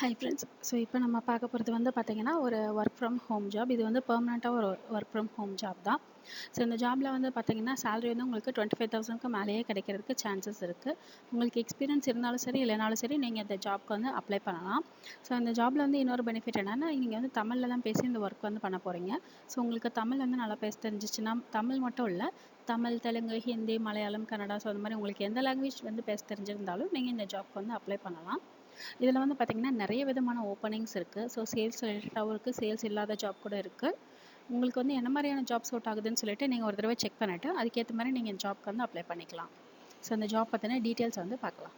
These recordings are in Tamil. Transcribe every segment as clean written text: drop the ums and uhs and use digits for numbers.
Hi friends. ஸோ இப்போ நம்ம பார்க்க போகிறது வந்து பார்த்திங்கன்னா ஒரு ஒர்க் ஃப்ரம் ஹோம் ஜாப். இது வந்து பெர்மனெண்ட்டாக ஒரு ஒர்க் ஃப்ரம் ஹோம் ஜாப் தான். ஸோ இந்த ஜாபில் வந்து பார்த்திங்கன்னா சேலரி வந்து உங்களுக்கு 25,000க்கு மேலேயே கிடைக்கிறதுக்கு சான்சஸ் இருக்குது. உங்களுக்கு எக்ஸ்பீரியன்ஸ் இருந்தாலும் சரி இல்லைனாலும் சரி நீங்கள் இந்த ஜாப்க்கு வந்து அப்ளை பண்ணலாம். ஸோ இந்த ஜாபில் வந்து இன்னொரு பெனிஃபிட் என்னென்னா நீங்கள் வந்து தமிழில் தான் பேசி இந்த ஒர்க் வந்து பண்ண போகிறீங்க. ஸோ உங்களுக்கு தமிழ் வந்து நல்லா பேச தெரிஞ்சிச்சுன்னா, தமிழ் மட்டும் இல்லை, தமிழ், தெலுங்கு, ஹிந்தி, மலையாளம், கன்னடா, ஸோ அந்த மாதிரி உங்களுக்கு எந்த லாங்குவேஜ் வந்து பேச தெரிஞ்சிருந்தாலும் நீங்கள் இந்த ஜாப்க்கு வந்து அப்ளை பண்ணலாம். இதில் வந்து பார்த்திங்கன்னா நிறைய விதமான ஓப்பனிங்ஸ் இருக்குது. ஸோ சேல்ஸ் ரிலேட்டடாகவும் இருக்குது, சேல்ஸ் இல்லாத ஜாப் கூட இருக்குது. உங்களுக்கு வந்து என்ன மாதிரியான ஜாப் சூட் ஆகுதுன்னு சொல்லிட்டு நீங்கள் ஒரு தடவை செக் பண்ணிவிட்டு அதுக்கேற்ற மாதிரி நீங்கள் இந்த ஜாப்க்கு வந்து அப்ளை பண்ணிக்கலாம். ஸோ அந்த ஜாப் பற்றின டீட்டெயில்ஸ் வந்து பார்க்கலாம்.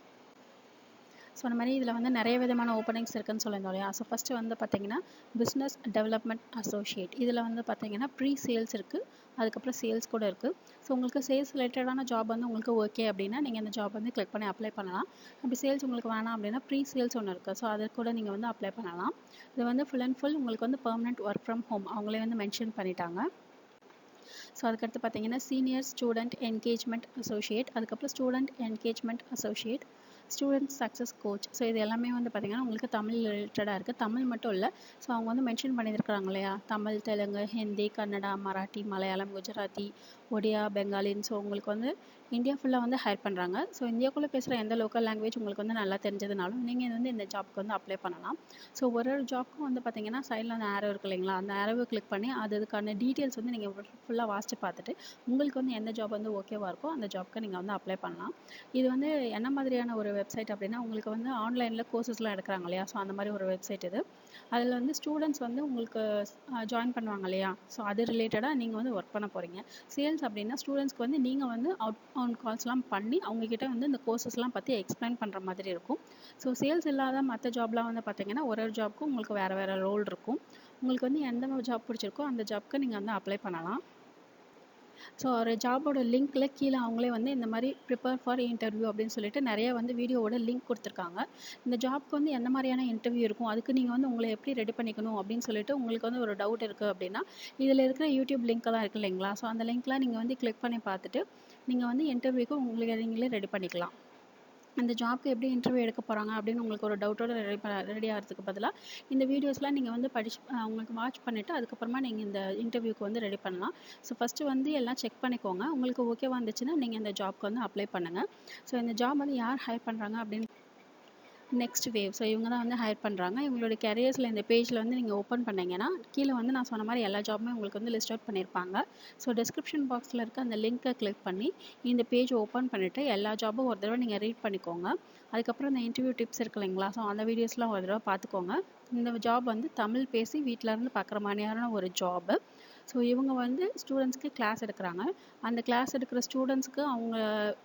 ஸோ அந்த மாதிரி இதில் வந்து நிறைய விதமான ஓப்பனிங்ஸ் இருக்குதுன்னு சொல்லியிருந்தோம் இல்லையா. ஸோ ஃபஸ்ட்டு வந்து பார்த்திங்கன்னா பிஸ்னஸ் டெவலப்மெண்ட் அசோசியேட். இதில் வந்து பார்த்திங்கன்னா ப்ரீ சேல்ஸ் இருக்குது, அதுக்கப்புறம் சேல்ஸ் கூட இருக்குது. ஸோ உங்களுக்கு சேல்ஸ் ரிலேட்டடான ஜாப் வந்து உங்களுக்கு ஓகே அப்படின்னா நீங்கள் அந்த ஜாப் வந்து கிளிக் பண்ணி அப்ளை பண்ணலாம். அப்படி சேல்ஸ் உங்களுக்கு வேணாம் அப்படின்னா ப்ரீ சேல்ஸ் ஒன்று இருக்குது. ஸோ அதை கூட நீங்கள் வந்து அப்ளை பண்ணலாம். இது வந்து ஃபுல் அண்ட் ஃபுல் உங்களுக்கு வந்து பெர்மனெண்ட் ஒர்க் ஃப்ரம் ஹோம் அவங்களே வந்து மென்ஷன் பண்ணிட்டாங்க. ஸோ அதுக்கடுத்து பார்த்தீங்கன்னா சீனியர் ஸ்டூடெண்ட் என்கேஜ்மெண்ட் அசோசியேட், அதுக்கப்புறம் student engagement associate, student success coach. So இது எல்லாமே வந்து பார்த்திங்கன்னா உங்களுக்கு தமிழ் ரிலேட்டடாக இருக்குது. தமிழ் மட்டும் இல்லை, ஸோ அவங்க வந்து மென்ஷன் பண்ணியிருக்கிறாங்க இல்லையா, தமிழ், தெலுங்கு, ஹிந்தி, கன்னடா, மராட்டி, மலையாளம், குஜராத்தி, ஒடியா, பெங்காலின்னு. ஸோ உங்களுக்கு வந்து இந்தியா ஃபுல்லாக வந்து ஹையர் பண்ணுறாங்க. ஸோ இந்தியாவுக்குள்ளே பேசுகிற எந்த லோக்கல் லாங்குவேஜ் உங்களுக்கு வந்து நல்லா தெரிஞ்சதுனாலும் நீங்கள் வந்து இந்த ஜாப்க்கு வந்து அப்ளை பண்ணலாம். ஸோ ஒரு ஜாப்க்கும் வந்து பார்த்திங்கன்னா சைடில் அந்த ஆரோ இருக்குது இல்லைங்களா, அந்த ஆரோவை கிளிக் பண்ணி அதுக்கான டீட்டெயில்ஸ் வந்து நீங்கள் ஃபுல்லாக வாசித்து பார்த்துட்டு உங்களுக்கு வந்து எந்த ஜாப் வந்து ஓகேவாக இருக்கோ அந்த ஜாப்க்கு நீங்கள் வந்து அப்ளை பண்ணலாம். இது வந்து என்ன மாதிரியான ஒரு வெப்சைட் அப்படின்னா, உங்களுக்கு வந்து ஆன்லைனில் கோர்சஸ்லாம் எடுக்கிறாங்க இல்லையா, ஸோ அந்த மாதிரி ஒரு வெப்சைட் இது. அதில் வந்து ஸ்டூடெண்ட்ஸ் வந்து உங்களுக்கு ஜாயின் பண்ணுவாங்க இல்லையா, ஸோ அது ரிலேட்டடாக நீங்கள் வந்து ஒர்க் பண்ண போகிறீங்க. சேல்ஸ் அப்படின்னா ஸ்டூடெண்ட்ஸ்க்கு வந்து நீங்கள் வந்து அவுட் கால்ஸ்லாம் பண்ணி அவங்கக்கிட்ட வந்து இந்த கோர்சஸ்லாம் பற்றி எக்ஸ்பிளைன் பண்ணுற மாதிரி இருக்கும். ஸோ சேல்ஸ் இல்லாத மற்ற ஜாப்லாம் வந்து பார்த்திங்கன்னா ஒரு ஜாப்க்கும் உங்களுக்கு வேறு வேறு ரோல் இருக்கும். உங்களுக்கு வந்து எந்த ஜாப் பிடிச்சிருக்கோ அந்த ஜாப்க்கு நீங்கள் வந்து அப்ளை பண்ணலாம். ஸோ ஒரு ஜாபோட லிங்க்கில் கீழே அவங்களே வந்து இந்த மாதிரி ப்ரிப்பேர் ஃபார் இன்டர்வியூ அப்படின்னு சொல்லிட்டு நிறைய வந்து வீடியோவோட லிங்க் கொடுத்துருக்காங்க. இந்த ஜாப்க்கு வந்து எந்த மாதிரியான இன்டர்வியூ இருக்கும், அதுக்கு நீங்கள் வந்து உங்களை எப்படி ரெடி பண்ணிக்கணும் அப்படின்னு சொல்லிட்டு உங்களுக்கு வந்து ஒரு டவுட் இருக்குது அப்படின்னா இதில் இருக்கிற யூடியூப் லிங்க்கெல்லாம் இருக்குது இல்லைங்களா, ஸோ அந்த லிங்க்லாம் நீங்கள் வந்து கிளிக் பண்ணி பார்த்துட்டு நீங்கள் வந்து இன்டர்வியூக்கு உங்களுக்கு நீங்களே ரெடி பண்ணிக்கலாம். அந்த ஜாப்க்கு எப்படி இன்டர்வியூ எடுக்க போகிறாங்க அப்படின்னு உங்களுக்கு ஒரு டவுட்டோட ரெடி ஆகிறதுக்கு பதிலாக இந்த வீடியோஸ்லாம் நீங்கள் வந்து உங்களுக்கு வாட்ச் பண்ணிவிட்டு அதுக்கப்புறமா நீங்கள் இந்த இன்டர்வியூக்கு வந்து ரெடி பண்ணலாம். ஸோ ஃபஸ்ட்டு வந்து எல்லாம் செக் பண்ணிக்கோங்க. உங்களுக்கு ஓகேவா இருந்துச்சுன்னா நீங்கள் இந்த ஜாப்க்கு வந்து அப்ளை பண்ணுங்கள். ஸோ இந்த ஜாப் வந்து யார் ஹையர் பண்ணுறாங்க அப்படின்னு நெக்ஸ்ட் வேவ். ஸோ இவங்க தான் வந்து ஹையர் பண்ணுறாங்க. இவங்களோட கேரியர்ஸில் இந்த பேஜில் வந்து நீங்கள் ஓப்பன் பண்ணிங்கன்னா கீழே வந்து நான் சொன்ன மாதிரி எல்லா ஜாப்புமே உங்களுக்கு வந்து லிஸ்ட் அவுட் பண்ணியிருப்பாங்க. ஸோ டிஸ்கிரிப்ஷன் பாக்ஸில் இருக்க அந்த லிங்க்கை கிளிக் பண்ணி இந்த பேஜ் ஓப்பன் பண்ணிவிட்டு எல்லா ஜாப்பும் ஒரு தடவை நீங்கள் ரீட் பண்ணிக்கோங்க. அதுக்கப்புறம் இந்த இன்டர்வியூ டிப்ஸ் இருக்கு இல்லைங்களா, ஸோ அந்த வீடியோஸ்லாம் ஒரு தடவை பார்த்துக்கோங்க. இந்த ஜாப் வந்து தமிழ் பேசி வீட்டிலேருந்து பார்க்குற மாதிரியான ஒரு ஜாபு. ஸோ இவங்க வந்து ஸ்டூடெண்ட்ஸ்க்கு கிளாஸ் எடுக்கிறாங்க. அந்த கிளாஸ் எடுக்கிற ஸ்டூடெண்ட்ஸ்க்கு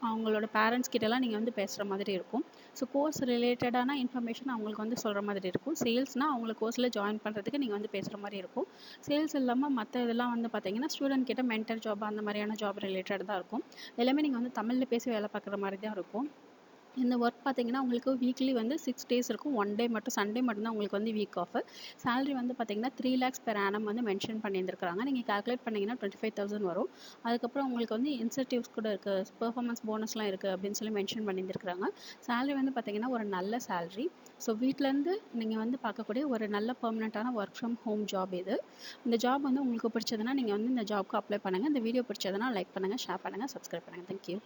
அவங்களோட பேரண்ட்ஸ் கிட்டலாம் நீங்கள் வந்து பேசுகிற மாதிரி இருக்கும். ஸோ கோர்ஸ் ரிலேட்டடான இன்ஃபர்மேஷன் அவங்களுக்கு வந்து சொல்கிற மாதிரி இருக்கும். சேல்ஸ்னால் அவங்கள கோர்ஸில் ஜாயின் பண்ணுறதுக்கு நீங்கள் வந்து பேசுகிற மாதிரி இருக்கும். சேல்ஸ் இல்லாமல் மற்ற இதெல்லாம் வந்து பார்த்தீங்கன்னா ஸ்டூடெண்ட் கிட்ட மென்டர் ஜாப் அந்த மாதிரியான ஜாப் ரிலேட்டட் தான் இருக்கும். எல்லாமே நீங்கள் வந்து தமிழில் பேசி வேலை பார்க்குற மாதிரி தான் இருக்கும். இந்த ஒர்க் பார்த்தீங்கன்னா உங்களுக்கு வீக்லி வந்து 6 டேஸ் இருக்கும். 1 டே மட்டும் சண்டே மட்டும்தான் உங்களுக்கு வந்து வீக் ஆஃப். சேலரி வந்து பார்த்தீங்கன்னா 3 lakhs per annum வந்து மென்ஷன் பண்ணியிருந்துருக்காங்க. நீங்கள் கால்குலேட் பண்ணிங்கன்னா 25,000 வரும். அதுக்கப்புறம் உங்களுக்கு வந்து இன்சென்டிவ்ஸ் கூட இருக்குது, பெர்ஃபார்மன்ஸ் போனஸ்லாம் இருக்குது அப்படின்னு சொல்லி மென்ஷன் பண்ணியிருந்துருக்காங்க. சேலரி வந்து பார்த்தீங்கன்னா ஒரு நல்ல சேலரி. ஸோ வீட்டிலேருந்து நீங்கள் வந்து பார்க்கக்கூடிய ஒரு நல்ல பெர்மனெண்ட்டான ஒர்க் ஃப்ரம் ஹோம் ஜாப் இது. இந்த ஜாப் வந்து உங்களுக்கு பிடிச்சதுன்னா நீங்கள் வந்து இந்த ஜாப்க்கு அப்ளை பண்ணுங்கள். இந்த வீடியோ பிடிச்சதுன்னா லைக் பண்ணுங்கள், ஷேர் பண்ணுங்கள், சப்ஸ்கிரைப் பண்ணுங்கள். தேங்க்யூ.